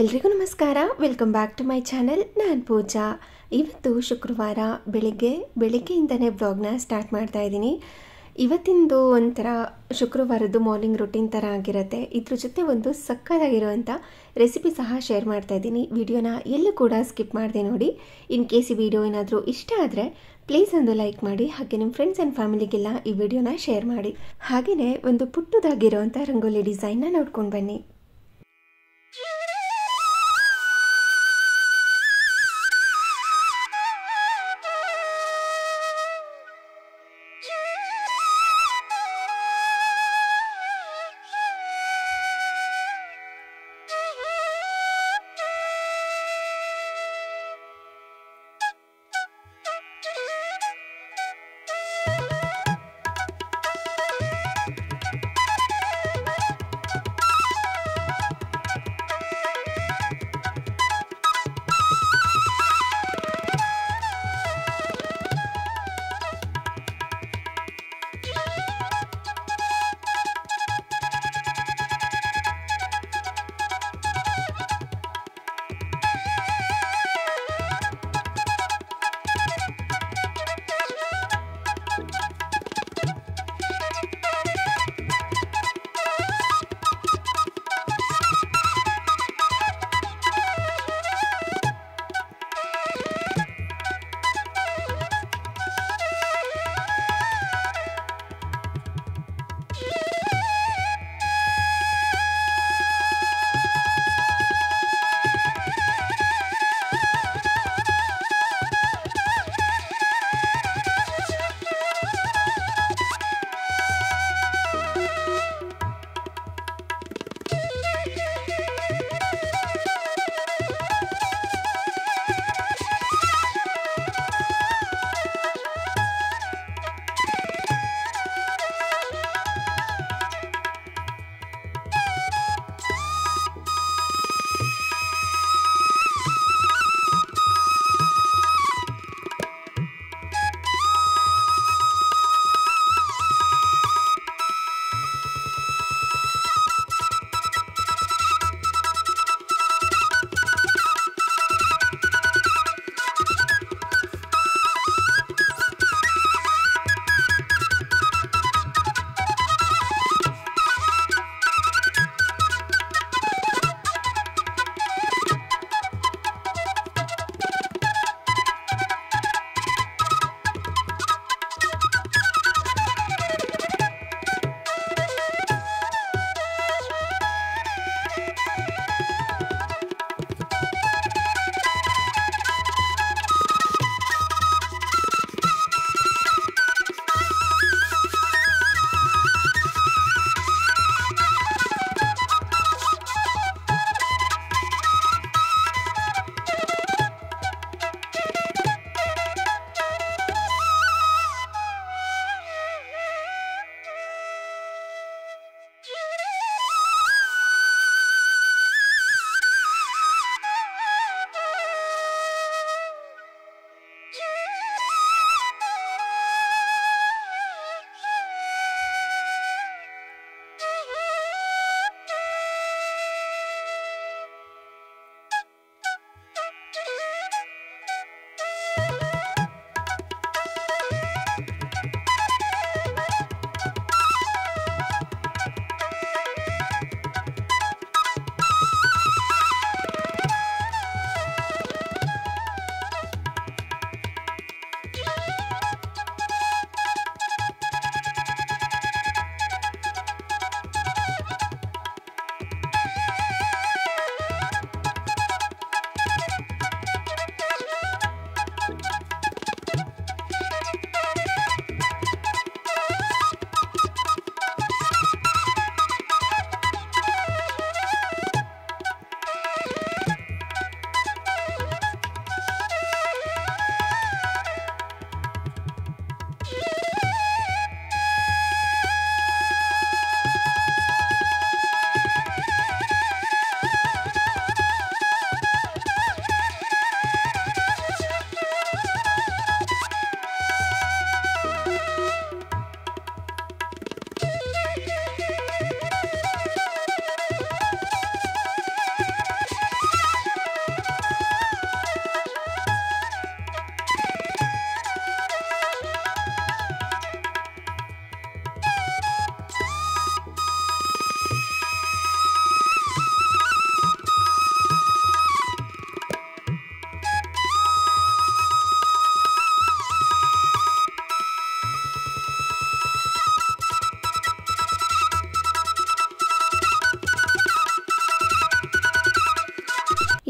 ಎಲ್ರಿಗೂ ನಮಸ್ಕಾರ. Welcome back to my channel. ನಾನು ಪೂಜಾ. ಇವತ್ತು ಶುಕ್ರವಾರ ಬೆಳಿಗ್ಗೆಯಿಂದನೇ ವ್ಲಾಗ್ನ ಸ್ಟಾರ್ಟ್ ಮಾಡ್ತಾ ಇದ್ದೀನಿ. ಇವತ್ತಿಂದು ಒಂಥರ ಶುಕ್ರವಾರದ್ದು ಮಾರ್ನಿಂಗ್ ರೂಟೀನ್ ಥರ ಆಗಿರುತ್ತೆ. ಇದ್ರ ಜೊತೆ ಒಂದು ಸಕ್ಕತ್ತಾಗಿರುವಂಥ ರೆಸಿಪಿ ಸಹ ಶೇರ್ ಮಾಡ್ತಾ ಇದ್ದೀನಿ. ವಿಡಿಯೋನ ಎಲ್ಲೂ ಕೂಡ ಸ್ಕಿಪ್ ಮಾಡಿದೆ ನೋಡಿ. ಇನ್ ಕೇಸ್ ಈ ವಿಡಿಯೋ ಏನಾದರೂ ಇಷ್ಟ ಆದರೆ ಪ್ಲೀಸ್ ಒಂದು ಲೈಕ್ ಮಾಡಿ, ಹಾಗೆ ನಿಮ್ಮ ಫ್ರೆಂಡ್ಸ್ ಆ್ಯಂಡ್ ಫ್ಯಾಮಿಲಿಗೆಲ್ಲ ಈ ವಿಡಿಯೋನ ಶೇರ್ ಮಾಡಿ. ಹಾಗೆಯೇ ಒಂದು ಪುಟ್ಟದಾಗಿರೋವಂಥ ರಂಗೋಲಿ ಡಿಸೈನ್ನ ನೋಡ್ಕೊಂಡು ಬನ್ನಿ.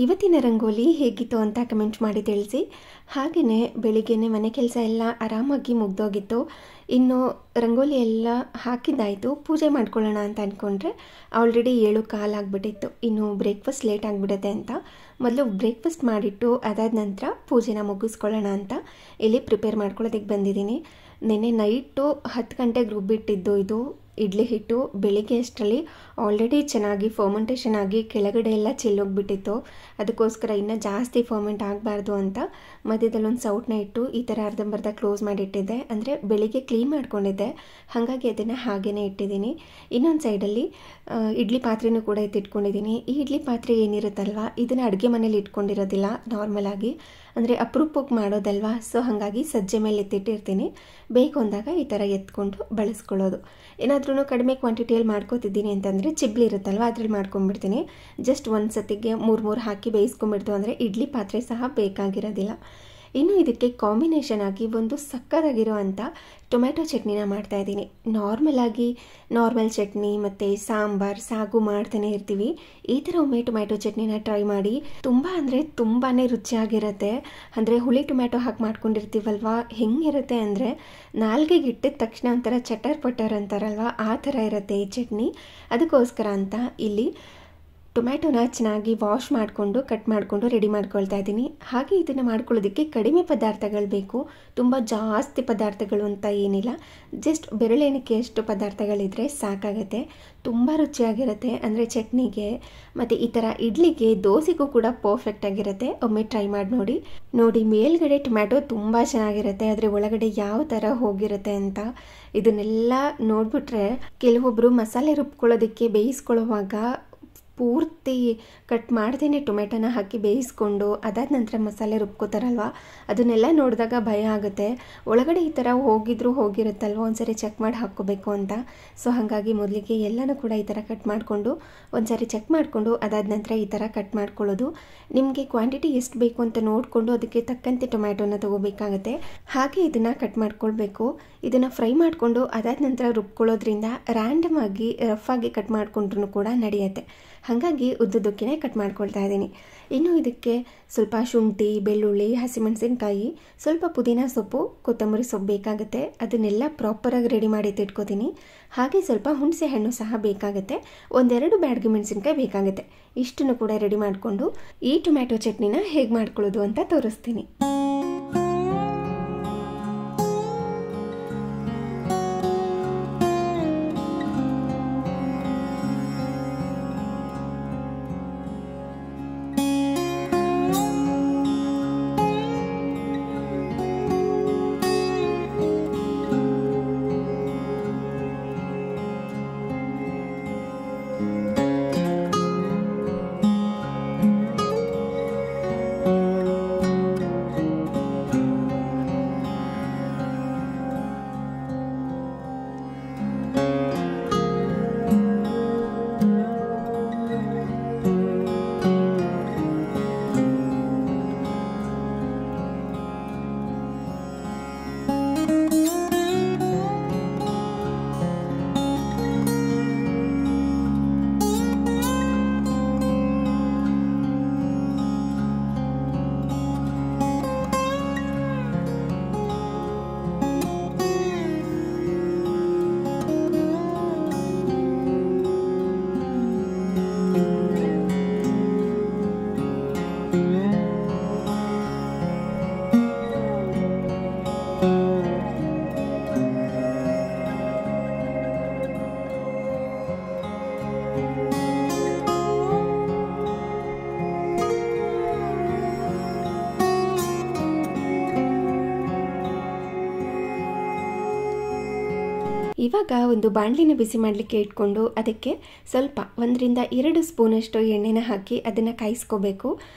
ಇವತ್ತಿನ ರಂಗೋಲಿ ಹೇಗಿತ್ತು ಅಂತ ಕಮೆಂಟ್ ಮಾಡಿ ತಿಳಿಸಿ. ಹಾಗೆಯೇ ಬೆಳಿಗ್ಗೆನೇ ಮನೆ ಕೆಲಸ ಎಲ್ಲ ಆರಾಮಾಗಿ ಮುಗ್ದೋಗಿತ್ತು. ಇನ್ನು ರಂಗೋಲಿ ಎಲ್ಲ ಹಾಕಿದ್ದಾಯಿತು, ಪೂಜೆ ಮಾಡ್ಕೊಳ್ಳೋಣ ಅಂತ ಅಂದ್ಕೊಂಡ್ರೆ ಆಲ್ರೆಡಿ 7:15 ಆಗಿಬಿಟ್ಟಿತ್ತು. ಇನ್ನು ಬ್ರೇಕ್ಫಾಸ್ಟ್ ಲೇಟ್ ಆಗಿಬಿಡುತ್ತೆ ಅಂತ ಮೊದಲು ಬ್ರೇಕ್ಫಾಸ್ಟ್ ಮಾಡಿಟ್ಟು ಅದಾದ ನಂತರ ಪೂಜೆನ ಮುಗಿಸ್ಕೊಳ್ಳೋಣ ಅಂತ ಇಲ್ಲಿ ಪ್ರಿಪೇರ್ ಮಾಡ್ಕೊಳ್ಳೋದಕ್ಕೆ ಬಂದಿದ್ದೀನಿ. ನೆನ್ನೆ ನೈಟು 10 ಗಂಟೆಗೆ ರುಬ್ಬಿಟ್ಟಿದ್ದು ಇದು ಇಡ್ಲಿ ಹಿಟ್ಟು. ಬೆಳಿಗ್ಗೆ ಅಷ್ಟರಲ್ಲಿ ಆಲ್ರೆಡಿ ಚೆನ್ನಾಗಿ ಫರ್ಮೆಂಟೇಷನ್ ಆಗಿ ಕೆಳಗಡೆ ಎಲ್ಲ ಚೆಲ್ಲೋಗ್ಬಿಟ್ಟಿತ್ತು. ಅದಕ್ಕೋಸ್ಕರ ಇನ್ನೂ ಜಾಸ್ತಿ ಫರ್ಮೆಂಟ್ ಆಗಬಾರ್ದು ಅಂತ ಮಧ್ಯದಲ್ಲಿ ಒಂದು ಸೌಟನ್ನ ಇಟ್ಟು ಈ ಥರ ಅರ್ಧಂಬರ್ಧ ಕ್ಲೋಸ್ ಮಾಡಿಟ್ಟಿದ್ದೆ. ಅಂದರೆ ಬೆಳಿಗ್ಗೆ ಕ್ಲೀನ್ ಮಾಡ್ಕೊಂಡಿದ್ದೆ, ಹಾಗಾಗಿ ಅದನ್ನು ಹಾಗೇ ಇಟ್ಟಿದ್ದೀನಿ. ಇನ್ನೊಂದು ಸೈಡಲ್ಲಿ ಇಡ್ಲಿ ಪಾತ್ರೆನೂ ಕೂಡ ಎತ್ತಿಟ್ಕೊಂಡಿದ್ದೀನಿ. ಈ ಇಡ್ಲಿ ಪಾತ್ರೆ ಏನಿರುತ್ತಲ್ವ ಇದನ್ನು ಅಡುಗೆ ಮನೇಲಿ ಇಟ್ಕೊಂಡಿರೋದಿಲ್ಲ, ನಾರ್ಮಲಾಗಿ ಅಂದರೆ ಅಪರೂಪಕ್ಕೆ ಮಾಡೋದಲ್ವ. ಸೊ ಹಾಗಾಗಿ ಸಜ್ಜೆ ಮೇಲೆ ಎತ್ತಿಟ್ಟಿರ್ತೀನಿ, ಬೇಕು ಅಂದಾಗ ಈ ಥರ ಎತ್ಕೊಂಡು ಬಳಸ್ಕೊಳ್ಳೋದು. ಏನಾದ್ರೂ ಕಡಿಮೆ ಕ್ವಾಂಟಿಟಿಯಲ್ಲಿ ಮಾಡ್ಕೋತಿದ್ದೀನಿ ಅಂತಂದರೆ ಚಿಬ್ಲಿ ಇರುತ್ತಲ್ವ ಅದ್ರಲ್ಲಿ ಮಾಡ್ಕೊಂಡ್ಬಿಡ್ತೀನಿ. ಜಸ್ಟ್ ಒಂದು ಸತಿಗೆ 3 ಹಾಕಿ ಬೇಯಿಸ್ಕೊಂಡ್ಬಿಡ್ತು ಅಂದರೆ ಇಡ್ಲಿ ಪಾತ್ರೆ ಸಹ ಬೇಕಾಗಿರೋದಿಲ್ಲ. ಇನ್ನು ಇದಕ್ಕೆ ಕಾಂಬಿನೇಷನ್ ಆಗಿ ಒಂದು ಸಕ್ಕತ್ತಾಗಿರೋ ಅಂಥ ಟೊಮೆಟೊ ಚಟ್ನಿನ ಮಾಡ್ತಾಯಿದ್ದೀನಿ. ನಾರ್ಮಲ್ ಚಟ್ನಿ ಮತ್ತು ಸಾಂಬಾರು ಸಾಗು ಮಾಡ್ತಾನೆ ಇರ್ತೀವಿ. ಈ ಥರ ಒಮ್ಮೆ ಟೊಮೆಟೊ ಚಟ್ನಿನ ಟ್ರೈ ಮಾಡಿ, ತುಂಬ ಅಂದರೆ ತುಂಬಾ ರುಚಿಯಾಗಿರುತ್ತೆ. ಅಂದರೆ ಹುಳಿ ಟೊಮೆಟೊ ಹಾಕಿ ಮಾಡ್ಕೊಂಡಿರ್ತೀವಲ್ವ, ಹೆಂಗಿರುತ್ತೆ ಅಂದರೆ ನಾಲ್ಗೆಗೆ ಇಟ್ಟಿದ ತಕ್ಷಣ ಒಂಥರ ಚಟರ್ ಪಟರ್ ಅಂತಾರಲ್ವ, ಆ ಥರ ಇರುತ್ತೆ ಈ ಚಟ್ನಿ. ಅದಕ್ಕೋಸ್ಕರ ಅಂತ ಇಲ್ಲಿ ಟೊಮ್ಯಾಟೊನ ಚೆನ್ನಾಗಿ ವಾಶ್ ಮಾಡಿಕೊಂಡು ಕಟ್ ಮಾಡಿಕೊಂಡು ರೆಡಿ ಮಾಡ್ಕೊಳ್ತಾ ಇದ್ದೀನಿ. ಹಾಗೆ ಇದನ್ನು ಮಾಡ್ಕೊಳ್ಳೋದಕ್ಕೆ ಕಡಿಮೆ ಪದಾರ್ಥಗಳು ಬೇಕು, ತುಂಬ ಜಾಸ್ತಿ ಪದಾರ್ಥಗಳು ಅಂತ ಏನಿಲ್ಲ. ಜಸ್ಟ್ ಬೆರಳೆಣಿಕೆಯಷ್ಟು ಪದಾರ್ಥಗಳಿದ್ರೆ ಸಾಕಾಗುತ್ತೆ. ತುಂಬ ರುಚಿಯಾಗಿರುತ್ತೆ. ಅಂದರೆ ಚಟ್ನಿಗೆ ಮತ್ತು ಈ ಥರ ಇಡ್ಲಿಗೆ, ದೋಸೆಗೂ ಕೂಡ ಪರ್ಫೆಕ್ಟ್ ಆಗಿರುತ್ತೆ. ಒಮ್ಮೆ ಟ್ರೈ ಮಾಡಿ ನೋಡಿ. ಮೇಲ್ಗಡೆ ಟೊಮ್ಯಾಟೊ ತುಂಬ ಚೆನ್ನಾಗಿರುತ್ತೆ, ಆದರೆ ಒಳಗಡೆ ಯಾವ ಥರ ಹೋಗಿರುತ್ತೆ ಅಂತ ಇದನ್ನೆಲ್ಲ ನೋಡಿಬಿಟ್ರೆ ಕೆಲವೊಬ್ಬರು ಮಸಾಲೆ ರುಬ್ಕೊಳ್ಳೋದಕ್ಕೆ ಬೇಯಿಸ್ಕೊಳ್ಳುವಾಗ ಪೂರ್ತಿ ಕಟ್ ಮಾಡ್ದೇನೆ ಟೊಮೆಟೊನ ಹಾಕಿ ಬೇಯಿಸ್ಕೊಂಡು ಅದಾದ ನಂತರ ಮಸಾಲೆ ರುಬ್ಕೋತಾರಲ್ವ, ಅದನ್ನೆಲ್ಲ ನೋಡಿದಾಗ ಭಯ ಆಗುತ್ತೆ. ಒಳಗಡೆ ಈ ಥರ ಹೋಗಿರುತ್ತಲ್ವ, ಒಂದ್ಸರಿ ಚೆಕ್ ಮಾಡಿ ಹಾಕ್ಕೋಬೇಕು ಅಂತ. ಸೊ ಹಾಗಾಗಿ ಮೊದಲಿಗೆ ಎಲ್ಲನೂ ಕೂಡ ಈ ಥರ ಕಟ್ ಮಾಡಿಕೊಂಡು ಒಂದ್ಸರಿ ಚೆಕ್ ಮಾಡಿಕೊಂಡು ಅದಾದ ನಂತರ ಈ ಥರ ಕಟ್ ಮಾಡ್ಕೊಳ್ಳೋದು. ನಿಮಗೆ ಕ್ವಾಂಟಿಟಿ ಎಷ್ಟು ಬೇಕು ಅಂತ ನೋಡಿಕೊಂಡು ಅದಕ್ಕೆ ತಕ್ಕಂತೆ ಟೊಮ್ಯಾಟೊನ ತೊಗೋಬೇಕಾಗತ್ತೆ. ಹಾಗೆ ಇದನ್ನು ಕಟ್ ಮಾಡ್ಕೊಳ್ಬೇಕು. ಇದನ್ನು ಫ್ರೈ ಮಾಡಿಕೊಂಡು ಅದಾದ ನಂತರ ರುಬ್ಕೊಳ್ಳೋದ್ರಿಂದ ರ್ಯಾಂಡಮ್ ಆಗಿ ರಫ್ ಆಗಿ ಕಟ್ ಮಾಡಿಕೊಂಡ್ರೂ ಕೂಡ ನಡೆಯುತ್ತೆ. ಹಾಗಾಗಿ ಉದ್ದುದ್ದಕ್ಕೇ ಕಟ್ ಮಾಡ್ಕೊಳ್ತಾ ಇದ್ದೀನಿ. ಇನ್ನು ಇದಕ್ಕೆ ಸ್ವಲ್ಪ ಶುಂಠಿ, ಬೆಳ್ಳುಳ್ಳಿ, ಹಸಿಮೆಣಸಿನ್ಕಾಯಿ, ಸ್ವಲ್ಪ ಪುದೀನ ಸೊಪ್ಪು, ಕೊತ್ತಂಬರಿ ಸೊಪ್ಪು ಬೇಕಾಗುತ್ತೆ. ಅದನ್ನೆಲ್ಲ ಪ್ರಾಪರಾಗಿ ರೆಡಿ ಮಾಡಿ ಇಟ್ಕೋತೀನಿ. ಹಾಗೆ ಸ್ವಲ್ಪ ಹುಣಸೆ ಹಣ್ಣು ಸಹ ಬೇಕಾಗುತ್ತೆ, 1-2 ಬ್ಯಾಡಗಿ ಮೆಣಸಿನ್ಕಾಯಿ ಬೇಕಾಗುತ್ತೆ. ಇಷ್ಟನ್ನು ಕೂಡ ರೆಡಿ ಮಾಡಿಕೊಂಡು ಈ ಟೊಮ್ಯಾಟೊ ಚಟ್ನಿನ ಹೇಗೆ ಮಾಡ್ಕೊಳ್ಳೋದು ಅಂತ ತೋರಿಸ್ತೀನಿ. ಇವಾಗ ಒಂದು ಬಾಣಲಿನ ಬಿಸಿ ಮಾಡಲಿಕ್ಕೆ ಇಟ್ಕೊಂಡು ಅದಕ್ಕೆ ಸ್ವಲ್ಪ 1-2 ಸ್ಪೂನಷ್ಟು ಎಣ್ಣೆನ ಹಾಕಿ ಅದನ್ನು ಕಾಯಿಸ್ಕೋಬೇಕು.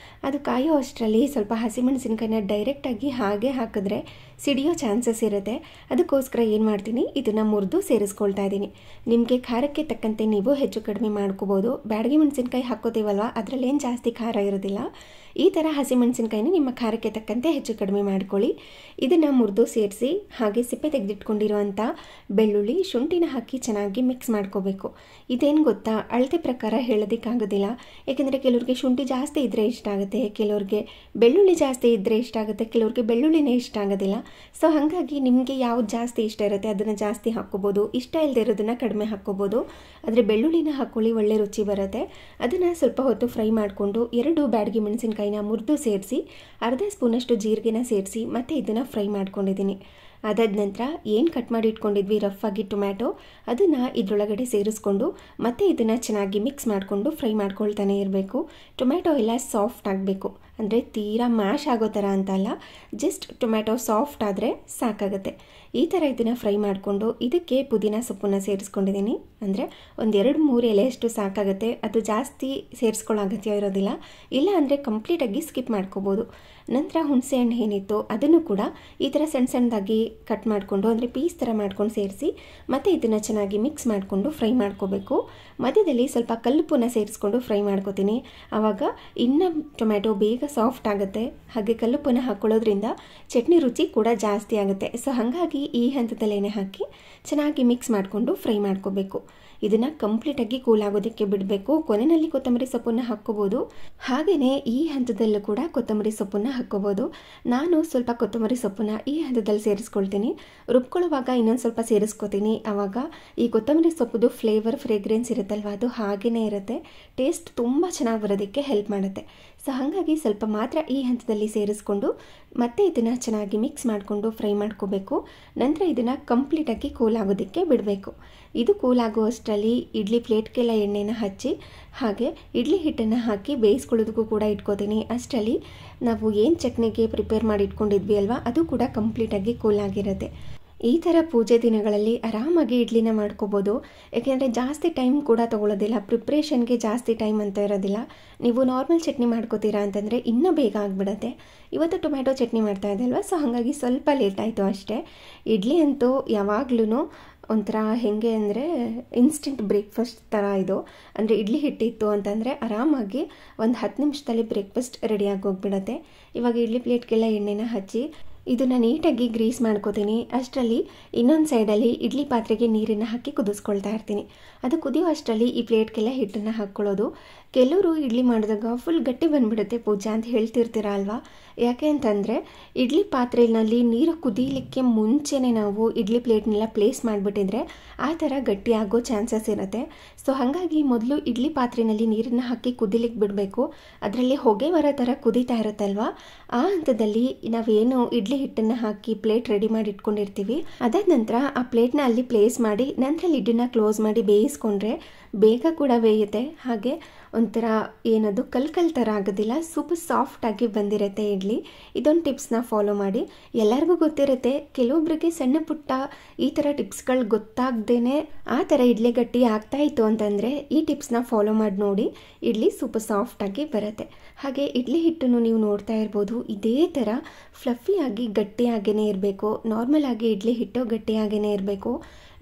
ಅದು ಕಾಯೋ ಅಷ್ಟರಲ್ಲಿ ಸ್ವಲ್ಪ ಹಸಿಮೆಣಸಿನಕಾಯಿನ ಡೈರೆಕ್ಟಾಗಿ ಹಾಗೆ ಹಾಕಿದ್ರೆ ಸಿಡಿಯೋ ಚಾನ್ಸಸ್ ಇರುತ್ತೆ. ಅದಕ್ಕೋಸ್ಕರ ಏನು ಮಾಡ್ತೀನಿ, ಇದನ್ನು ಮುರಿದು ಸೇರಿಸ್ಕೊಳ್ತಾ ಇದ್ದೀನಿ. ನಿಮಗೆ ಖಾರಕ್ಕೆ ತಕ್ಕಂತೆ ನೀವು ಹೆಚ್ಚು ಕಡಿಮೆ ಮಾಡ್ಕೋಬೋದು. ಬ್ಯಾಡಗಿ ಮೆಣಸಿನ್ಕಾಯಿ ಹಾಕೋತೀವಲ್ವ, ಅದರಲ್ಲೇನು ಜಾಸ್ತಿ ಖಾರ ಇರೋದಿಲ್ಲ. ಈ ಥರ ಹಸಿಮೆಣಸಿನ್ಕಾಯಿನ ನಿಮ್ಮ ಖಾರಕ್ಕೆ ತಕ್ಕಂತೆ ಹೆಚ್ಚು ಕಡಿಮೆ ಮಾಡ್ಕೊಳ್ಳಿ. ಇದನ್ನು ಮುರಿದು ಸೇರಿಸಿ ಹಾಗೆ ಸಿಪ್ಪೆ ತೆಗೆದಿಟ್ಕೊಂಡಿರುವಂಥ ಬೆಳ್ಳುಳ್ಳಿ, ಶುಂಠಿನ ಹಾಕಿ ಚೆನ್ನಾಗಿ ಮಿಕ್ಸ್ ಮಾಡ್ಕೋಬೇಕು. ಇದೇನು ಗೊತ್ತಾ, ಅಳತೆ ಪ್ರಕಾರ ಹೇಳೋದಕ್ಕಾಗೋದಿಲ್ಲ. ಯಾಕೆಂದರೆ ಕೆಲವ್ರಿಗೆ ಶುಂಠಿ ಜಾಸ್ತಿ ಇದ್ದರೆ ಇಷ್ಟ ಆಗುತ್ತೆ, ಕೆಲವ್ರಿಗೆ ಬೆಳ್ಳುಳ್ಳಿ ಜಾಸ್ತಿ ಇದ್ದರೆ ಇಷ್ಟ ಆಗುತ್ತೆ, ಕೆಲವ್ರಿಗೆ ಬೆಳ್ಳುಳ್ಳಿನೇ ಇಷ್ಟ ಆಗೋದಿಲ್ಲ. ಸೊ ಹಾಗಾಗಿ ನಿಮಗೆ ಯಾವ್ದು ಜಾಸ್ತಿ ಇಷ್ಟ ಇರುತ್ತೆ ಅದನ್ನು ಜಾಸ್ತಿ ಹಾಕ್ಕೋಬೋದು, ಇಷ್ಟ ಇಲ್ಲದೆ ಇರೋದನ್ನು ಕಡಿಮೆ ಹಾಕ್ಕೋಬೋದು. ಆದರೆ ಬೆಳ್ಳುಳ್ಳಿನ ಹಾಕ್ಕೊಳ್ಳಿ, ಒಳ್ಳೆ ರುಚಿ ಬರುತ್ತೆ. ಅದನ್ನು ಸ್ವಲ್ಪ ಹೊತ್ತು ಫ್ರೈ ಮಾಡಿಕೊಂಡು 2 ಬ್ಯಾಡಗಿ ಮೆಣಸಿನ್ಕಾಯಿನ ಮುರಿದು ಸೇರಿಸಿ, ಅರ್ಧ ಸ್ಪೂನಷ್ಟು ಜೀರಿಗೆನ ಸೇರಿಸಿ ಮತ್ತೆ ಇದನ್ನು ಫ್ರೈ ಮಾಡ್ಕೊಂಡಿದ್ದೀನಿ. ಅದಾದ ನಂತರ ಏನು ಕಟ್ ಮಾಡಿ ಇಟ್ಕೊಂಡಿದ್ವಿ ರಫ್ ಆಗಿ ಟೊಮ್ಯಾಟೊ, ಅದನ್ನು ಇದರೊಳಗಡೆ ಸೇರಿಸ್ಕೊಂಡು ಮತ್ತೆ ಇದನ್ನು ಚೆನ್ನಾಗಿ ಮಿಕ್ಸ್ ಮಾಡಿಕೊಂಡು ಫ್ರೈ ಮಾಡ್ಕೊಳ್ತಾನೆ ಇರಬೇಕು. ಟೊಮ್ಯಾಟೊ ಎಲ್ಲ ಸಾಫ್ಟ್ ಆಗಬೇಕು, ಅಂದರೆ ತೀರಾ ಮ್ಯಾಶ್ ಆಗೋ ಥರ ಅಂತಲ್ಲ, ಜಸ್ಟ್ ಟೊಮ್ಯಾಟೊ ಸಾಫ್ಟ್ ಆದರೆ ಸಾಕಾಗುತ್ತೆ. ಈ ಥರ ಇದನ್ನು ಫ್ರೈ ಮಾಡಿಕೊಂಡು ಇದಕ್ಕೆ ಪುದೀನ ಸೊಪ್ಪನ್ನು ಸೇರಿಸ್ಕೊಂಡಿದ್ದೀನಿ. ಅಂದರೆ ಒಂದು 2-3 ಎಲೆಯಷ್ಟು ಸಾಕಾಗುತ್ತೆ, ಅದು ಜಾಸ್ತಿ ಸೇರಿಸ್ಕೊಳ್ಳೋ ಅಗತ್ಯ ಇರೋದಿಲ್ಲ. ಇಲ್ಲ ಅಂದರೆ ಕಂಪ್ಲೀಟಾಗಿ ಸ್ಕಿಪ್ ಮಾಡ್ಕೋಬೋದು. ನಂತರ ಹುಣಸೆ ಹಣ್ಣು ಏನಿತ್ತು ಅದನ್ನು ಕೂಡ ಈ ಥರ ಸಣ್ಣ ಸಣ್ಣದಾಗಿ ಕಟ್ ಮಾಡಿಕೊಂಡು, ಅಂದರೆ ಪೀಸ್ ಥರ ಮಾಡ್ಕೊಂಡು ಸೇರಿಸಿ ಮತ್ತು ಇದನ್ನು ಚೆನ್ನಾಗಿ ಮಿಕ್ಸ್ ಮಾಡಿಕೊಂಡು ಫ್ರೈ ಮಾಡ್ಕೋಬೇಕು. ಮಧ್ಯದಲ್ಲಿ ಸ್ವಲ್ಪ ಕಲ್ಲುಪ್ಪನ್ನ ಸೇರಿಸ್ಕೊಂಡು ಫ್ರೈ ಮಾಡ್ಕೋತೀನಿ. ಆವಾಗ ಇನ್ನು ಟೊಮ್ಯಾಟೊ ಬೇಗ ಸಾಫ್ಟ್ ಆಗುತ್ತೆ. ಹಾಗೆ ಕಲ್ಲುಪ್ಪನ್ನ ಹಾಕ್ಕೊಳ್ಳೋದ್ರಿಂದ ಚಟ್ನಿ ರುಚಿ ಕೂಡ ಜಾಸ್ತಿ ಆಗುತ್ತೆ. ಸೊ ಹಾಗಾಗಿ ಈ ಹಂತದಲ್ಲೇನೆ ಹಾಕಿ ಚೆನ್ನಾಗಿ ಮಿಕ್ಸ್ ಮಾಡಿಕೊಂಡು ಫ್ರೈ ಮಾಡ್ಕೋಬೇಕು. ಇದನ್ನು ಕಂಪ್ಲೀಟಾಗಿ ಕೂಲ್ ಆಗೋದಕ್ಕೆ ಬಿಡಬೇಕು. ಕೊನೆಯಲ್ಲಿ ಕೊತ್ತಂಬರಿ ಸೊಪ್ಪನ್ನು ಹಾಕ್ಕೋಬೋದು, ಹಾಗೆಯೇ ಈ ಹಂತದಲ್ಲೂ ಕೂಡ ಕೊತ್ತಂಬರಿ ಸೊಪ್ಪನ್ನು ಹಾಕ್ಕೋಬೋದು. ನಾನು ಸ್ವಲ್ಪ ಕೊತ್ತಂಬರಿ ಸೊಪ್ಪನ್ನು ಈ ಹಂತದಲ್ಲಿ ಸೇರಿಸ್ಕೊಳ್ತೀನಿ. ರುಬ್ಕೊಳ್ಳುವಾಗ ಇನ್ನೊಂದು ಸ್ವಲ್ಪ ಸೇರಿಸ್ಕೊತೀನಿ. ಆವಾಗ ಈ ಕೊತ್ತಂಬರಿ ಸೊಪ್ಪುದು ಫ್ರೇಗ್ರೆನ್ಸ್ ಇರುತ್ತಲ್ವ, ಅದು ಹಾಗೇ ಇರುತ್ತೆ. ಟೇಸ್ಟ್ ತುಂಬ ಚೆನ್ನಾಗಿ ಬರೋದಕ್ಕೆ ಹೆಲ್ಪ್ ಮಾಡುತ್ತೆ. ಸೊ ಹಾಗಾಗಿ ಸ್ವಲ್ಪ ಮಾತ್ರ ಈ ಹಂತದಲ್ಲಿ ಸೇರಿಸ್ಕೊಂಡು ಮತ್ತೆ ಇದನ್ನು ಚೆನ್ನಾಗಿ ಮಿಕ್ಸ್ ಮಾಡಿಕೊಂಡು ಫ್ರೈ ಮಾಡ್ಕೋಬೇಕು. ನಂತರ ಇದನ್ನು ಕಂಪ್ಲೀಟಾಗಿ ಕೂಲ್ ಆಗೋದಕ್ಕೆ ಬಿಡಬೇಕು. ಇದು ಕೂಲ್ ಆಗುವಷ್ಟರಲ್ಲಿ ಇಡ್ಲಿ ಪ್ಲೇಟ್ಗೆಲ್ಲ ಎಣ್ಣೆನ ಹಚ್ಚಿ ಹಾಗೆ ಇಡ್ಲಿ ಹಿಟ್ಟನ್ನು ಹಾಕಿ ಬೇಯಿಸ್ಕೊಳ್ಳೋದಕ್ಕೂ ಕೂಡ ಇಟ್ಕೋತೀನಿ. ಅಷ್ಟರಲ್ಲಿ ನಾವು ಏನು ಚಟ್ನಿಗೆ ಪ್ರಿಪೇರ್ ಮಾಡಿ ಇಟ್ಕೊಂಡಿದ್ವಿ ಅಲ್ವಾ, ಅದು ಕೂಡ ಕಂಪ್ಲೀಟಾಗಿ ಕೂಲ್ ಆಗಿರುತ್ತೆ. ಈ ಥರ ಪೂಜೆ ದಿನಗಳಲ್ಲಿ ಆರಾಮಾಗಿ ಇಡ್ಲಿನ ಮಾಡ್ಕೋಬೋದು. ಏಕೆಂದರೆ ಜಾಸ್ತಿ ಟೈಮ್ ಕೂಡ ತೊಗೊಳ್ಳೋದಿಲ್ಲ, ಪ್ರಿಪ್ರೇಷನ್ಗೆ ಜಾಸ್ತಿ ಟೈಮ್ ಅಂತ ಇರೋದಿಲ್ಲ. ನೀವು ನಾರ್ಮಲ್ ಚಟ್ನಿ ಮಾಡ್ಕೋತೀರಾ ಅಂತಂದರೆ ಇನ್ನೂ ಬೇಗ ಆಗಿಬಿಡುತ್ತೆ. ಇವತ್ತು ಟೊಮ್ಯಾಟೊ ಚಟ್ನಿ ಮಾಡ್ತಾ ಇದೆ ಅಲ್ವಾ, ಸೊ ಹಾಗಾಗಿ ಸ್ವಲ್ಪ ಲೇಟ್ ಆಯಿತು ಅಷ್ಟೇ. ಇಡ್ಲಿ ಅಂತೂ ಯಾವಾಗ್ಲೂ ಒಂಥರ ಹೇಗೆ ಅಂದರೆ ಇನ್ಸ್ಟೆಂಟ್ ಬ್ರೇಕ್ಫಾಸ್ಟ್ ಥರ ಇದು. ಅಂದರೆ ಇಡ್ಲಿ ಹಿಟ್ಟಿತ್ತು ಅಂತಂದರೆ ಆರಾಮಾಗಿ ಒಂದು 10 ನಿಮಿಷದಲ್ಲಿ ಬ್ರೇಕ್ಫಾಸ್ಟ್ ರೆಡಿಯಾಗಿ ಹೋಗ್ಬಿಡುತ್ತೆ. ಇವಾಗ ಇಡ್ಲಿ ಪ್ಲೇಟ್ಗೆಲ್ಲ ಎಣ್ಣೆನ ಹಚ್ಚಿ ಇದನ್ನು ನೀಟಾಗಿ ಗ್ರೀಸ್ ಮಾಡ್ಕೋತೀನಿ. ಅಷ್ಟರಲ್ಲಿ ಇನ್ನೊಂದು ಸೈಡಲ್ಲಿ ಇಡ್ಲಿ ಪಾತ್ರೆಗೆ ನೀರನ್ನು ಹಾಕಿ ಕುದಿಸ್ಕೊಳ್ತಾ ಇರ್ತೀನಿ. ಅದು ಕುದಿಯೋ ಅಷ್ಟರಲ್ಲಿ ಈ ಪ್ಲೇಟ್ಗೆಲ್ಲ ಹಿಟ್ಟನ್ನು ಹಾಕ್ಕೊಳ್ಳೋದು. ಕೆಲವರು ಇಡ್ಲಿ ಮಾಡಿದಾಗ ಫುಲ್ ಗಟ್ಟಿ ಬಂದುಬಿಡುತ್ತೆ ಪೂಜಾ ಅಂತ ಹೇಳ್ತಿರ್ತೀರ ಅಲ್ವಾ. ಯಾಕೆ ಅಂತಂದರೆ ಇಡ್ಲಿ ಪಾತ್ರೆಯಲ್ಲಿ ನೀರು ಕುದೀಲಿಕ್ಕೆ ಮುಂಚೆನೇ ನಾವು ಇಡ್ಲಿ ಪ್ಲೇಟ್ನೆಲ್ಲ ಪ್ಲೇಸ್ ಮಾಡಿಬಿಟ್ಟಿದ್ರೆ ಆ ಥರ ಗಟ್ಟಿ ಆಗೋ ಚಾನ್ಸಸ್ ಇರುತ್ತೆ. ಸೊ ಹಾಗಾಗಿ ಮೊದಲು ಇಡ್ಲಿ ಪಾತ್ರೆಯಲ್ಲಿ ನೀರನ್ನು ಹಾಕಿ ಕುದಿಲಿಕ್ಕೆ ಬಿಡಬೇಕು. ಅದರಲ್ಲಿ ಹೊಗೆ ಬರೋ ಥರ ಕುದೀತಾ ಇರುತ್ತಲ್ವ, ಆ ಹಂತದಲ್ಲಿ ನಾವೇನು ಇಡ್ಲಿ ಹಿಟ್ಟನ್ನು ಹಾಕಿ ಪ್ಲೇಟ್ ರೆಡಿ ಮಾಡಿ ಇಟ್ಕೊಂಡಿರ್ತೀವಿ, ಅದಾದ ನಂತರ ಆ ಪ್ಲೇಟ್ನ ಅಲ್ಲಿ ಪ್ಲೇಸ್ ಮಾಡಿ ನಂತರ ಲಿಡ್ಡನ್ನು ಕ್ಲೋಸ್ ಮಾಡಿ ಬೇಯಿಸ್ಕೊಂಡ್ರೆ ಬೇಗ ಕೂಡ ಬೇಯುತ್ತೆ. ಹಾಗೆ ಒಂಥರ ಏನದು ಕಲ್ ಥರ ಆಗೋದಿಲ್ಲ, ಸೂಪರ್ ಸಾಫ್ಟಾಗಿ ಬಂದಿರುತ್ತೆ ಇಡ್ಲಿ. ಇದೊಂದು ಟಿಪ್ಸ್ನ ಫಾಲೋ ಮಾಡಿ. ಎಲ್ಲರಿಗೂ ಗೊತ್ತಿರುತ್ತೆ, ಕೆಲವೊಬ್ಬರಿಗೆ ಸಣ್ಣ ಪುಟ್ಟ ಈ ಥರ ಟಿಪ್ಸ್ಗಳು ಗೊತ್ತಾಗ್ದೇ ಆ ಥರ ಇಡ್ಲಿ ಗಟ್ಟಿ ಆಗ್ತಾಯಿತ್ತು ಅಂತಂದರೆ ಈ ಟಿಪ್ಸ್ನ ಫಾಲೋ ಮಾಡಿ ನೋಡಿ, ಇಡ್ಲಿ ಸೂಪರ್ ಸಾಫ್ಟಾಗಿ ಬರುತ್ತೆ. ಹಾಗೆ ಇಡ್ಲಿ ಹಿಟ್ಟನ್ನು ನೀವು ನೋಡ್ತಾ ಇರ್ಬೋದು, ಇದೇ ಥರ ಫ್ಲಫಿಯಾಗಿ ಗಟ್ಟಿಯಾಗೇ ಇರಬೇಕು. ನಾರ್ಮಲ್ ಆಗಿ ಇಡ್ಲಿ ಹಿಟ್ಟು ಗಟ್ಟಿಯಾಗೇ ಇರಬೇಕು.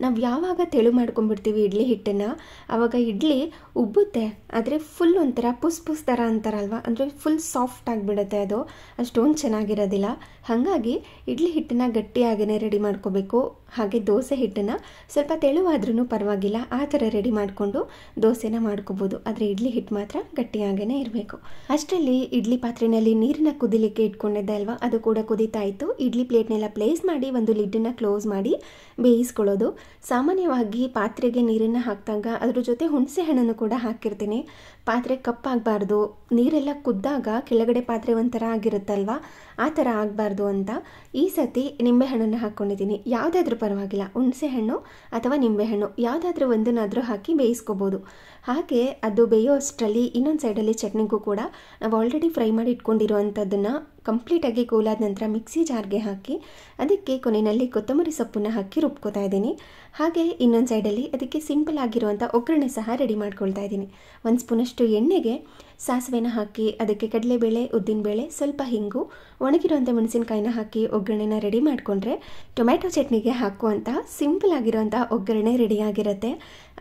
ನಾವು ಯಾವಾಗ ತೆಳು ಮಾಡ್ಕೊಂಡ್ಬಿಡ್ತೀವಿ ಇಡ್ಲಿ ಹಿಟ್ಟನ್ನು, ಆವಾಗ ಇಡ್ಲಿ ಉಬ್ಬುತ್ತೆ, ಆದರೆ ಫುಲ್ ಒಂಥರ ಪುಸ್ ಥರ ಅಂತಾರಲ್ವ, ಅಂದರೆ ಫುಲ್ ಸಾಫ್ಟ್ ಆಗಿಬಿಡುತ್ತೆ, ಅದು ಅಷ್ಟೊಂದು ಚೆನ್ನಾಗಿರೋದಿಲ್ಲ. ಹಾಗಾಗಿ ಇಡ್ಲಿ ಹಿಟ್ಟನ್ನು ಗಟ್ಟಿಯಾಗೇ ರೆಡಿ ಮಾಡ್ಕೋಬೇಕು. ಹಾಗೆ ದೋಸೆ ಹಿಟ್ಟನ್ನು ಸ್ವಲ್ಪ ತೆಳುವಾದ್ರೂ ಪರವಾಗಿಲ್ಲ, ಆ ಥರ ರೆಡಿ ಮಾಡಿಕೊಂಡು ದೋಸೆನ ಮಾಡ್ಕೋಬೋದು. ಆದರೆ ಇಡ್ಲಿ ಹಿಟ್ಟು ಮಾತ್ರ ಗಟ್ಟಿಯಾಗೇ ಇರಬೇಕು. ಅಷ್ಟರಲ್ಲಿ ಇಡ್ಲಿ ಪಾತ್ರೆಯಲ್ಲಿ ನೀರನ್ನ ಕುದಿಲಿಕ್ಕೆ ಇಟ್ಕೊಂಡಿದ್ದೆ ಅಲ್ವಾ, ಅದು ಕೂಡ ಕುದೀತಾ ಇತ್ತು. ಇಡ್ಲಿ ಪ್ಲೇಟ್ನೆಲ್ಲ ಪ್ಲೇಸ್ ಮಾಡಿ ಒಂದು ಲಿಡ್ಡನ್ನು ಕ್ಲೋಸ್ ಮಾಡಿ ಬೇಯಿಸ್ಕೊಳ್ಳೋದು. ಸಾಮಾನ್ಯವಾಗಿ ಪಾತ್ರೆಗೆ ನೀರನ್ನು ಹಾಕಿದಾಗ ಅದ್ರ ಜೊತೆ ಹುಣಸೆ ಹಣ್ಣನ್ನು ಕೂಡ ಹಾಕಿರ್ತೀನಿ. ಪಾತ್ರೆ ಕಪ್ಪಾಗಬಾರ್ದು, ನೀರೆಲ್ಲ ಕುದ್ದಾಗ ಕೆಳಗಡೆ ಪಾತ್ರೆ ಒಂಥರ ಆಗಿರುತ್ತಲ್ವ, ಆ ಥರ ಆಗಬಾರ್ದು ಅಂತ ಈ ಸತಿ ನಿಂಬೆಹಣ್ಣನ್ನು ಹಾಕ್ಕೊಂಡಿದ್ದೀನಿ. ಯಾವುದಾದ್ರೂ ಪರವಾಗಿಲ್ಲ, ಹುಣಸೆ ಹಣ್ಣು ಅಥವಾ ನಿಂಬೆಹಣ್ಣು ಯಾವುದಾದ್ರೂ ಒಂದನ್ನಾದರೂ ಹಾಕಿ ಬೇಯಿಸ್ಕೋಬೋದು. ಹಾಗೆ ಅದು ಬೇಯೋ ಅಷ್ಟರಲ್ಲಿ ಇನ್ನೊಂದು ಸೈಡಲ್ಲಿ ಚಟ್ನಿಗೂ ಕೂಡ ನಾವು ಆಲ್ರೆಡಿ ಫ್ರೈ ಮಾಡಿ ಇಟ್ಕೊಂಡಿರೋ ಅಂಥದ್ದನ್ನು ಕಂಪ್ಲೀಟಾಗಿ ಕೂಲಾದ ನಂತರ ಮಿಕ್ಸಿ ಜಾರ್ಗೆ ಹಾಕಿ ಅದಕ್ಕೆ ಕೊನೆಯಲ್ಲಿ ಕೊತ್ತಂಬರಿ ಸೊಪ್ಪನ್ನು ಹಾಕಿ ರುಬ್ಕೋತಾ ಇದ್ದೀನಿ. ಹಾಗೆ ಇನ್ನೊಂದು ಸೈಡಲ್ಲಿ ಅದಕ್ಕೆ ಸಿಂಪಲ್ ಆಗಿರುವಂಥ ಒಗ್ಗರಣೆ ಸಹ ರೆಡಿ ಮಾಡ್ಕೊಳ್ತಾ ಇದ್ದೀನಿ. 1 ಸ್ಪೂನಷ್ಟು ಎಣ್ಣೆಗೆ ಸಾಸಿವೆನ ಹಾಕಿ ಅದಕ್ಕೆ ಕಡಲೆಬೇಳೆ, ಉದ್ದಿನಬೇಳೆ, ಸ್ವಲ್ಪ ಹಿಂಗು, ಒಣಗಿರುವಂಥ ಮೆಣಸಿನಕಾಯಿನ ಹಾಕಿ ಒಗ್ಗರಣೆನ ರೆಡಿ ಮಾಡಿಕೊಂಡ್ರೆ ಟೊಮ್ಯಾಟೊ ಚಟ್ನಿಗೆ ಹಾಕುವಂಥ ಸಿಂಪಲ್ ಆಗಿರುವಂಥ ಒಗ್ಗರಣೆ ರೆಡಿಯಾಗಿರುತ್ತೆ.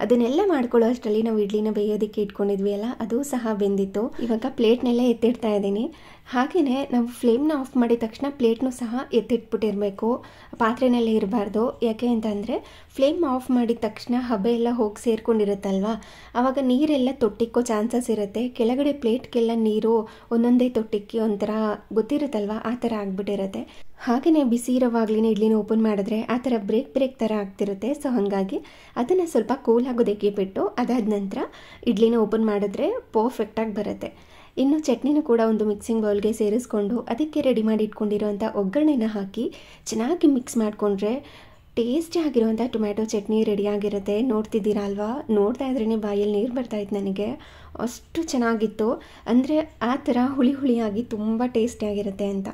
ಅದನ್ನೆಲ್ಲ ಮಾಡ್ಕೊಳ್ಳೋ ಅಷ್ಟರಲ್ಲಿ ನಾವು ಇಡ್ಲಿನ ಬೇಯೋದಕ್ಕೆ ಇಟ್ಕೊಂಡಿದ್ವಿ ಅಲ್ಲ, ಅದು ಸಹ ಬೆಂದಿತ್ತು. ಇವಾಗ ಪ್ಲೇಟ್ನೆಲ್ಲ ಎತ್ತಿಡ್ತಾ ಇದ್ದೀನಿ. ಹಾಗೆಯೇ ನಾವು ಫ್ಲೇಮ್ನ ಆಫ್ ಮಾಡಿದ ತಕ್ಷಣ ಪ್ಲೇಟ್ನೂ ಸಹ ಎತ್ತಿಟ್ಬಿಟ್ಟಿರಬೇಕು, ಪಾತ್ರೆನಲ್ಲೇ ಇರಬಾರ್ದು. ಯಾಕೆ ಅಂತಂದರೆ ಫ್ಲೇಮ್ ಆಫ್ ಮಾಡಿದ ತಕ್ಷಣ ಹಬೆ ಎಲ್ಲ ಹೋಗಿ ಸೇರ್ಕೊಂಡಿರುತ್ತಲ್ವ, ಆವಾಗ ನೀರೆಲ್ಲ ತೊಟ್ಟಿಕ್ಕೋ ಚಾನ್ಸಸ್ ಇರುತ್ತೆ. ಕೆಳಗಡೆ ಪ್ಲೇಟ್ಗೆಲ್ಲ ನೀರು ಒಂದೊಂದೇ ತೊಟ್ಟಿಕ್ಕಿ ಒಂಥರ ಗೊತ್ತಿರುತ್ತಲ್ವ, ಆ ಥರ ಆಗಿಬಿಟ್ಟಿರುತ್ತೆ. ಹಾಗೆಯೇ ಬಿಸಿ ಇರೋವಾಗ್ಲೇ ಇಡ್ಲಿನ ಓಪನ್ ಮಾಡಿದ್ರೆ ಆ ಥರ ಬ್ರೇಕ್ ಥರ ಆಗ್ತಿರುತ್ತೆ. ಸೊ ಹಾಗಾಗಿ ಅದನ್ನು ಸ್ವಲ್ಪ ಕೂಲ್ ಆಗೋದಕ್ಕೆ ಬಿಟ್ಟು ಅದಾದ ನಂತರ ಇಡ್ಲಿನ ಓಪನ್ ಮಾಡಿದ್ರೆ ಪರ್ಫೆಕ್ಟಾಗಿ ಬರುತ್ತೆ. ಇನ್ನು ಚಟ್ನಿನೂ ಕೂಡ ಒಂದು ಮಿಕ್ಸಿಂಗ್ ಬೌಲ್ಗೆ ಸೇರಿಸ್ಕೊಂಡು ಅದಕ್ಕೆ ರೆಡಿ ಮಾಡಿ ಇಟ್ಕೊಂಡಿರೋಂಥ ಒಗ್ಗರಣೆನ ಹಾಕಿ ಚೆನ್ನಾಗಿ ಮಿಕ್ಸ್ ಮಾಡಿಕೊಂಡ್ರೆ ಟೇಸ್ಟಿ ಆಗಿರುವಂಥ ಟೊಮ್ಯಾಟೊ ಚಟ್ನಿ ರೆಡಿಯಾಗಿರುತ್ತೆ. ನೋಡ್ತಿದ್ದೀರಾ ಅಲ್ವಾ, ನೋಡ್ತಾ ಇದ್ರೇ ಬಾಯಲ್ಲಿ ನೀರು ಬರ್ತಾಯಿತ್ತು ನನಗೆ, ಅಷ್ಟು ಚೆನ್ನಾಗಿತ್ತು. ಅಂದರೆ ಆ ಥರ ಹುಳಿ ಹುಳಿಯಾಗಿ ತುಂಬ ಟೇಸ್ಟಿಯಾಗಿರುತ್ತೆ ಅಂತ.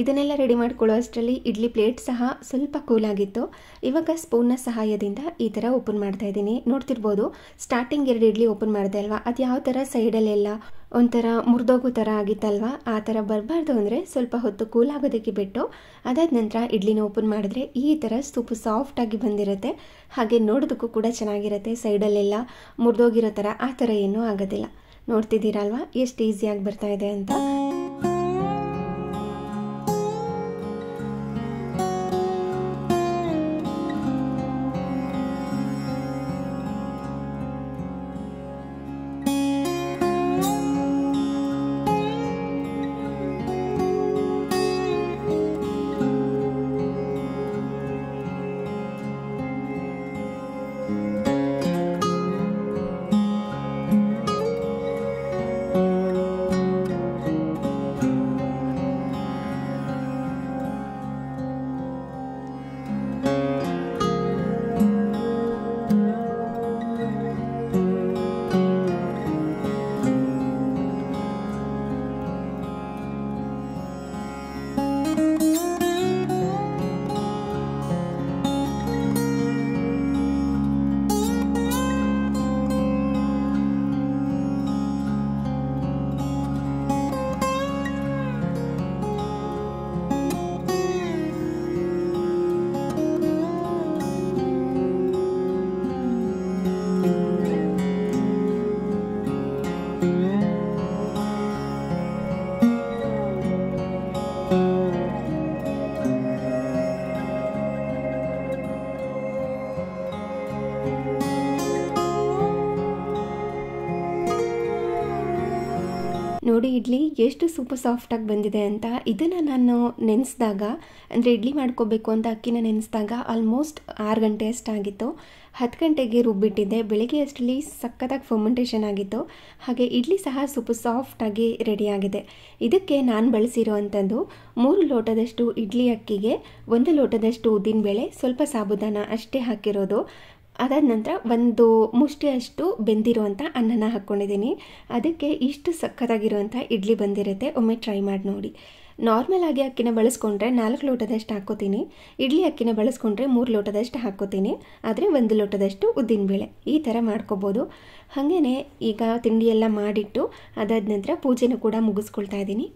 ಇದನ್ನೆಲ್ಲ ರೆಡಿ ಮಾಡ್ಕೊಳ್ಳೋ ಅಷ್ಟರಲ್ಲಿ ಇಡ್ಲಿ ಪ್ಲೇಟ್ ಸಹ ಸ್ವಲ್ಪ ಕೂಲಾಗಿತ್ತು. ಇವಾಗ ಸ್ಪೂನ್ನ ಸಹಾಯದಿಂದ ಈ ಥರ ಓಪನ್ ಮಾಡ್ತಾ ಇದ್ದೀನಿ. ನೋಡ್ತಿರ್ಬೋದು, ಸ್ಟಾರ್ಟಿಂಗ್ 2 ಇಡ್ಲಿ ಓಪನ್ ಮಾಡಿದೆ ಅಲ್ವಾ, ಅದು ಯಾವ ಥರ ಸೈಡಲ್ಲೆಲ್ಲ ಒಂಥರ ಮುರಿದೋಗೋ ಥರ ಆಗಿತ್ತಲ್ವ, ಆ ಥರ ಬರಬಾರ್ದು ಅಂದರೆ ಸ್ವಲ್ಪ ಹೊತ್ತು ಕೂಲಾಗೋದಕ್ಕೆ ಬಿಟ್ಟು ಅದಾದ ನಂತರ ಇಡ್ಲಿನ ಓಪನ್ ಮಾಡಿದ್ರೆ ಈ ಥರ ಸೂಪು ಸಾಫ್ಟಾಗಿ ಬಂದಿರುತ್ತೆ. ಹಾಗೆ ನೋಡೋದಕ್ಕೂ ಕೂಡ ಚೆನ್ನಾಗಿರುತ್ತೆ, ಸೈಡಲ್ಲೆಲ್ಲ ಮುರಿದೋಗಿರೋ ಥರ ಆ ಥರ ಏನೂ ಆಗೋದಿಲ್ಲ. ನೋಡ್ತಿದ್ದೀರಲ್ವಾ ಎಷ್ಟು ಈಸಿಯಾಗಿ ಬರ್ತಾ ಇದೆ ಅಂತ. ನೋಡಿ ಇಡ್ಲಿ ಎಷ್ಟು ಸೂಪರ್ ಸಾಫ್ಟಾಗಿ ಬಂದಿದೆ ಅಂತ. ಇದನ್ನು ನಾನು ನೆನೆಸಿದಾಗ, ಅಂದರೆ ಇಡ್ಲಿ ಮಾಡ್ಕೋಬೇಕು ಅಂತ ಅಕ್ಕಿನ ನೆನೆಸಿದಾಗ ಆಲ್ಮೋಸ್ಟ್ 6 ಗಂಟೆ ಅಷ್ಟಾಗಿತ್ತು. 10 ಗಂಟೆಗೆ ರುಬ್ಬಿಟ್ಟಿದ್ದೆ. ಬೆಳಗ್ಗೆ ಅಷ್ಟರಲ್ಲಿ ಸಖತ್ತಾಗಿ ಫರ್ಮೆಂಟೇಷನ್ ಆಗಿತ್ತು. ಹಾಗೆ ಇಡ್ಲಿ ಸಹ ಸೂಪರ್ ಸಾಫ್ಟಾಗಿ ರೆಡಿಯಾಗಿದೆ. ಇದಕ್ಕೆ ನಾನು ಬಳಸಿರೋವಂಥದ್ದು 3 ಲೋಟದಷ್ಟು ಇಡ್ಲಿ ಅಕ್ಕಿಗೆ 1 ಲೋಟದಷ್ಟು ಉದ್ದಿನಬೇಳೆ, ಸ್ವಲ್ಪ ಸಾಬುದಾನ ಅಷ್ಟೇ ಹಾಕಿರೋದು. ಅದಾದ ನಂತರ 1 ಮುಷ್ಟಿಯಷ್ಟು ಬೆಂದಿರುವಂಥ ಅನ್ನನ ಹಾಕ್ಕೊಂಡಿದ್ದೀನಿ. ಅದಕ್ಕೆ ಇಷ್ಟು ಸಖತ್ತಾಗಿರುವಂಥ ಇಡ್ಲಿ ಬಂದಿರುತ್ತೆ. ಒಮ್ಮೆ ಟ್ರೈ ಮಾಡಿ ನೋಡಿ. ನಾರ್ಮಲ್ ಆಗಿ ಅಕ್ಕಿನ ಬಳಸ್ಕೊಂಡ್ರೆ 4 ಲೋಟದಷ್ಟು ಹಾಕ್ಕೋತೀನಿ. ಇಡ್ಲಿ ಅಕ್ಕಿನ ಬಳಸ್ಕೊಂಡ್ರೆ 3 ಲೋಟದಷ್ಟು ಹಾಕ್ಕೋತೀನಿ. ಆದರೆ 1 ಲೋಟದಷ್ಟು ಉದ್ದಿನಬೇಳೆ ಈ ಥರ ಮಾಡ್ಕೋಬೋದು. ಹಾಗೆಯೇ ಈಗ ತಿಂಡಿ ಎಲ್ಲ ಮಾಡಿಟ್ಟು ಅದಾದ ನಂತರ ಪೂಜೆನೂ ಕೂಡ ಮುಗಿಸ್ಕೊಳ್ತಾ ಇದ್ದೀನಿ.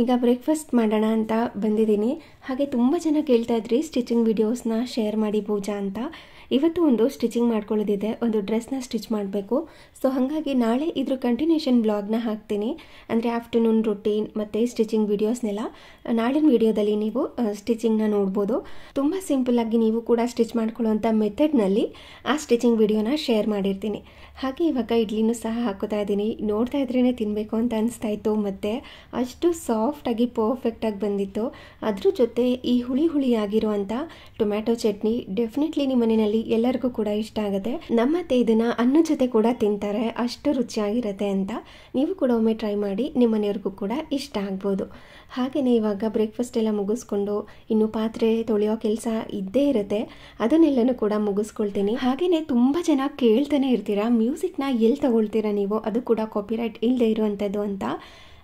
ಈಗ ಬ್ರೇಕ್ಫಾಸ್ಟ್ ಮಾಡೋಣ ಅಂತ ಬಂದಿದ್ದೀನಿ. ಹಾಗೆ ತುಂಬ ಜನ ಕೇಳ್ತಾ ಇದ್ರಿ ಸ್ಟಿಚಿಂಗ್ ವಿಡಿಯೋಸ್ನ ಶೇರ್ ಮಾಡಿ ಪೂಜಾ ಅಂತ. ಇವತ್ತು ಒಂದು ಸ್ಟಿಚಿಂಗ್ ಮಾಡ್ಕೊಳ್ಳೋದಿದೆ, ಒಂದು ಡ್ರೆಸ್ನ ಸ್ಟಿಚ್ ಮಾಡಬೇಕು. ಸೊ ಹಾಗಾಗಿ ನಾಳೆ ಇದ್ರ ಕಂಟಿನ್ಯೂಷನ್ ಬ್ಲಾಗ್ನ ಹಾಕ್ತೀನಿ. ಅಂದರೆ ಆಫ್ಟರ್ನೂನ್ ರೊಟೀನ್ ಮತ್ತು ಸ್ಟಿಚಿಂಗ್ ವೀಡಿಯೋಸ್ನೆಲ್ಲ ನಾಳಿನ ವೀಡಿಯೋದಲ್ಲಿ ನೀವು ಸ್ಟಿಚಿಂಗ್ನ ನೋಡ್ಬೋದು. ತುಂಬ ಸಿಂಪಲ್ಲಾಗಿ ನೀವು ಕೂಡ ಸ್ಟಿಚ್ ಮಾಡ್ಕೊಳ್ಳೋವಂಥ ಮೆಥಡ್ನಲ್ಲಿ ಆ ಸ್ಟಿಚಿಂಗ್ ವಿಡಿಯೋನ ಶೇರ್ ಮಾಡಿರ್ತೀನಿ. ಹಾಗೆ ಇವಾಗ ಇಡ್ಲಿನೂ ಸಹ ಹಾಕೋತಾ ಇದ್ದೀನಿ. ನೋಡ್ತಾ ಇದ್ರೇ ತಿನ್ನಬೇಕು ಅಂತ ಅನಿಸ್ತಾ ಇತ್ತು, ಮತ್ತು ಅಷ್ಟು ಸಾಫ್ಟಾಗಿ ಪರ್ಫೆಕ್ಟಾಗಿ ಬಂದಿತ್ತು. ಅದ್ರ ಜೊತೆ ಈ ಹುಳಿ ಆಗಿರುವಂಥ ಟೊಮ್ಯಾಟೊ ಚಟ್ನಿ ಡೆಫಿನೆಟ್ಲಿ ನಿಮ್ಮ ಮನೆಯಲ್ಲಿ ಎಲ್ಲರಿಗೂ ಕೂಡ ಇಷ್ಟ ಆಗುತ್ತೆ. ನಮ್ಮತ್ತೆ ಇದನ್ನು ಅನ್ನ ಜೊತೆ ಕೂಡ ತಿಂತಾರೆ, ಅಷ್ಟು ರುಚಿಯಾಗಿರುತ್ತೆ ಅಂತ. ನೀವು ಕೂಡ ಒಮ್ಮೆ ಟ್ರೈ ಮಾಡಿ, ನಿಮ್ಮ ಮನೆಯವ್ರಿಗೂ ಕೂಡ ಇಷ್ಟ ಆಗ್ಬೋದು. ಹಾಗೆಯೇ ಇವಾಗ ಬ್ರೇಕ್ಫಾಸ್ಟ್ ಎಲ್ಲ ಮುಗಿಸ್ಕೊಂಡು ಇನ್ನು ಪಾತ್ರೆ ತೊಳೆಯೋ ಕೆಲಸ ಇದ್ದೇ ಇರುತ್ತೆ, ಅದನ್ನೆಲ್ಲನೂ ಕೂಡ ಮುಗಿಸ್ಕೊಳ್ತೀನಿ. ಹಾಗೆಯೇ ತುಂಬ ಜನ ಕೇಳ್ತಾನೆ ಇರ್ತೀರಾ, ಮ್ಯೂಸಿಕ್ನ ಎಲ್ಲಿ ತಗೊಳ್ತೀರಾ ನೀವು, ಅದು ಕೂಡ ಕಾಪಿರೈಟ್ ಇಲ್ಲದೆ ಇರುವಂಥದ್ದು ಅಂತ.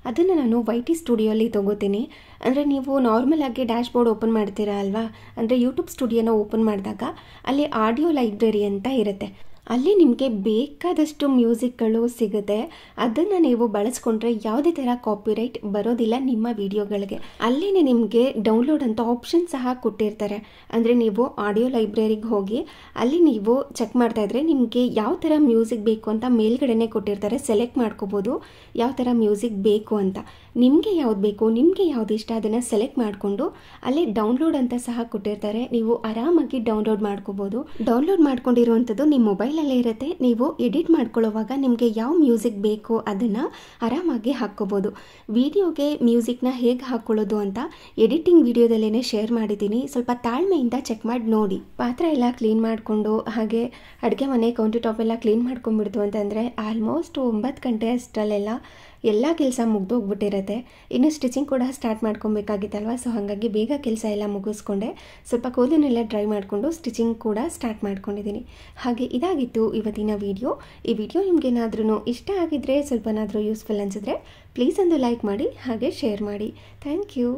ಅದನ್ನು ನಾನು YT ಸ್ಟುಡಿಯೋಲಿ ತೊಗೋತೀನಿ. ಅಂದರೆ ನೀವು ನಾರ್ಮಲ್ ಆಗಿ ಡ್ಯಾಶ್ ಬೋರ್ಡ್ ಓಪನ್ ಮಾಡ್ತೀರಾ ಅಲ್ವಾ, ಅಂದರೆ ಯೂಟ್ಯೂಬ್ ಸ್ಟುಡಿಯೋನ ಓಪನ್ ಮಾಡಿದಾಗ ಅಲ್ಲಿ ಆಡಿಯೋ ಲೈಬ್ರರಿ ಅಂತ ಇರುತ್ತೆ. ಅಲ್ಲಿ ನಿಮಗೆ ಬೇಕಾದಷ್ಟು ಮ್ಯೂಸಿಕ್ಗಳು ಸಿಗುತ್ತೆ. ಅದನ್ನು ನೀವು ಬಳಸ್ಕೊಂಡ್ರೆ ಯಾವುದೇ ಥರ ಕಾಪಿರೈಟ್ ಬರೋದಿಲ್ಲ ನಿಮ್ಮ ವಿಡಿಯೋಗಳಿಗೆ. ಅಲ್ಲೇ ನಿಮಗೆ ಡೌನ್ಲೋಡ್ ಅಂತ ಆಪ್ಷನ್ ಸಹ ಕೊಟ್ಟಿರ್ತಾರೆ. ಅಂದರೆ ನೀವು ಆಡಿಯೋ ಲೈಬ್ರರಿಗೆ ಹೋಗಿ ಅಲ್ಲಿ ನೀವು ಚೆಕ್ ಮಾಡ್ತಾ ಇದ್ರೆ ನಿಮಗೆ ಯಾವ ಥರ ಮ್ಯೂಸಿಕ್ ಬೇಕು ಅಂತ ಮೇಲ್ಗಡೆನೆ ಕೊಟ್ಟಿರ್ತಾರೆ. ಸೆಲೆಕ್ಟ್ ಮಾಡ್ಕೋಬೋದು ಯಾವ ಥರ ಮ್ಯೂಸಿಕ್ ಬೇಕು ಅಂತ. ನಿಮಗೆ ಯಾವ್ದು ಬೇಕು, ನಿಮಗೆ ಯಾವ್ದು ಇಷ್ಟ ಅದನ್ನು ಸೆಲೆಕ್ಟ್ ಮಾಡಿಕೊಂಡು ಅಲ್ಲಿ ಡೌನ್ಲೋಡ್ ಅಂತ ಸಹ ಕೊಟ್ಟಿರ್ತಾರೆ. ನೀವು ಆರಾಮಾಗಿ ಡೌನ್ಲೋಡ್ ಮಾಡ್ಕೋಬೋದು. ಡೌನ್ಲೋಡ್ ಮಾಡ್ಕೊಂಡಿರುವಂಥದ್ದು ನಿಮ್ಮ ಮೊಬೈಲಲ್ಲೇ ಇರುತ್ತೆ. ನೀವು ಎಡಿಟ್ ಮಾಡ್ಕೊಳ್ಳೋವಾಗ ನಿಮಗೆ ಯಾವ ಮ್ಯೂಸಿಕ್ ಬೇಕು ಅದನ್ನು ಆರಾಮಾಗಿ ಹಾಕ್ಕೋಬೋದು. ವಿಡಿಯೋಗೆ ಮ್ಯೂಸಿಕ್ನ ಹೇಗೆ ಹಾಕ್ಕೊಳ್ಳೋದು ಅಂತ ಎಡಿಟಿಂಗ್ ವಿಡಿಯೋದಲ್ಲೇ ಶೇರ್ ಮಾಡಿದ್ದೀನಿ. ಸ್ವಲ್ಪ ತಾಳ್ಮೆಯಿಂದ ಚೆಕ್ ಮಾಡಿ ನೋಡಿ. ಪಾತ್ರೆ ಎಲ್ಲ ಕ್ಲೀನ್ ಮಾಡಿಕೊಂಡು ಹಾಗೆ ಅಡುಗೆ ಮನೆ ಕೌಂಟರ್ ಟಾಪ್ ಎಲ್ಲ ಕ್ಲೀನ್ ಮಾಡ್ಕೊಂಡ್ಬಿಡ್ತು ಅಂತಂದರೆ ಆಲ್ಮೋಸ್ಟ್ 9 ಗಂಟೆ ಅಷ್ಟರಲ್ಲೆಲ್ಲ ಎಲ್ಲ ಕೆಲಸ ಮುಗ್ದೋಗ್ಬಿಟ್ಟಿರುತ್ತೆ. ಇನ್ನು ಸ್ಟಿಚಿಂಗ್ ಕೂಡ ಸ್ಟಾರ್ಟ್ ಮಾಡ್ಕೊಬೇಕಾಗಿತ್ತಲ್ವ, ಸೊ ಹಾಗಾಗಿ ಬೇಗ ಕೆಲಸ ಎಲ್ಲ ಮುಗಿಸ್ಕೊಂಡೆ. ಸ್ವಲ್ಪ ಕೂದಲನ್ನೆಲ್ಲ ಡ್ರೈ ಮಾಡಿಕೊಂಡು ಸ್ಟಿಚಿಂಗ್ ಕೂಡ ಸ್ಟಾರ್ಟ್ ಮಾಡ್ಕೊಂಡಿದ್ದೀನಿ. ಹಾಗೆ ಇದಾಗಿತ್ತು ಇವತ್ತಿನ ವಿಡಿಯೋ. ಈ ವಿಡಿಯೋ ನಿಮಗೇನಾದ್ರೂ ಇಷ್ಟ ಆಗಿದ್ದರೆ, ಸ್ವಲ್ಪನಾದರೂ ಯೂಸ್ಫುಲ್ ಅನಿಸಿದ್ರೆ ಪ್ಲೀಸ್ ಒಂದು ಲೈಕ್ ಮಾಡಿ ಹಾಗೆ ಶೇರ್ ಮಾಡಿ. Thank you.